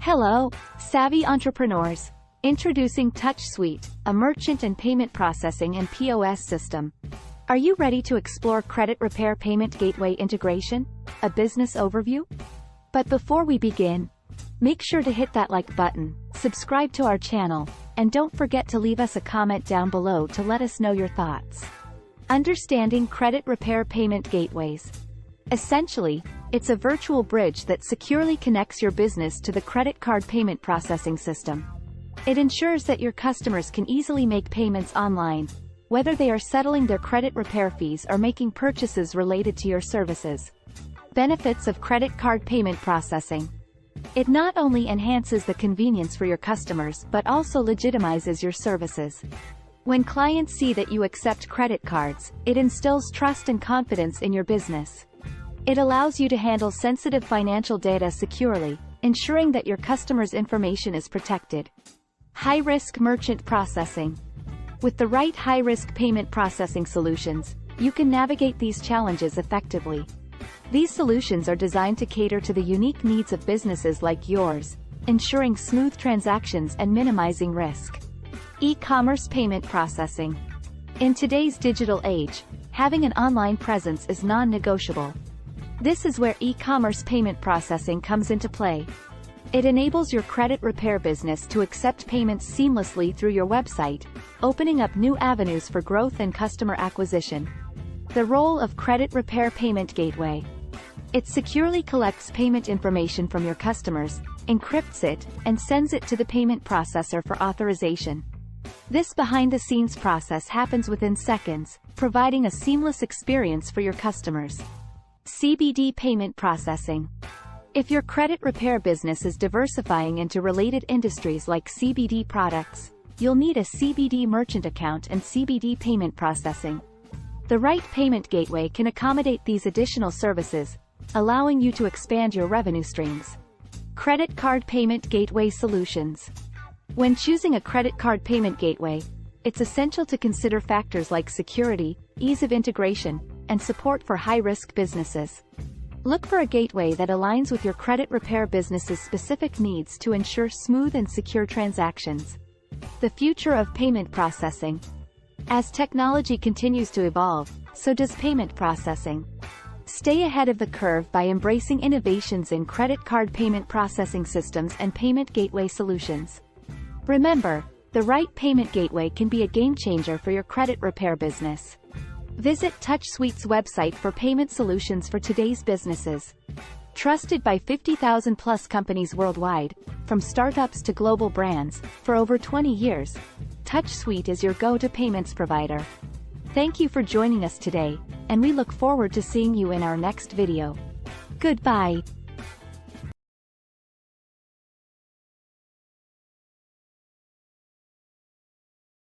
Hello, savvy entrepreneurs. Introducing TouchSuite, a merchant and payment processing and POS system. Are you ready to explore credit repair payment gateway integration? A business overview? But before we begin, make sure to hit that like button, subscribe to our channel, and don't forget to leave us a comment down below to let us know your thoughts. Understanding credit repair payment gateways. Essentially, it's a virtual bridge that securely connects your business to the credit card payment processing system. It ensures that your customers can easily make payments online, whether they are settling their credit repair fees or making purchases related to your services. Benefits of credit card payment processing. It not only enhances the convenience for your customers but also legitimizes your services. When clients see that you accept credit cards, it instills trust and confidence in your business. It allows you to handle sensitive financial data securely, ensuring that your customers' information is protected. High-risk merchant processing. With the right high-risk payment processing solutions, you can navigate these challenges effectively. These solutions are designed to cater to the unique needs of businesses like yours, ensuring smooth transactions and minimizing risk. E-commerce payment processing. In today's digital age, having an online presence is non-negotiable. This is where e-commerce payment processing comes into play. It enables your credit repair business to accept payments seamlessly through your website, opening up new avenues for growth and customer acquisition. The role of credit repair payment gateway. It securely collects payment information from your customers, encrypts it, and sends it to the payment processor for authorization. This behind-the-scenes process happens within seconds, providing a seamless experience for your customers. CBD Payment Processing. If your credit repair business is diversifying into related industries like CBD products, you'll need a CBD merchant account and CBD payment processing. The right payment gateway can accommodate these additional services, allowing you to expand your revenue streams. Credit card payment gateway solutions. When choosing a credit card payment gateway, it's essential to consider factors like security, ease of integration, and support for high-risk businesses. Look for a gateway that aligns with your credit repair business's specific needs to ensure smooth and secure transactions. The future of payment processing. As technology continues to evolve, so does payment processing. Stay ahead of the curve by embracing innovations in credit card payment processing systems and payment gateway solutions. Remember, the right payment gateway can be a game-changer for your credit repair business. Visit TouchSuite's website for payment solutions for today's businesses. Trusted by 50,000-plus companies worldwide, from startups to global brands, for over 20 years, TouchSuite is your go-to payments provider. Thank you for joining us today, and we look forward to seeing you in our next video. Goodbye.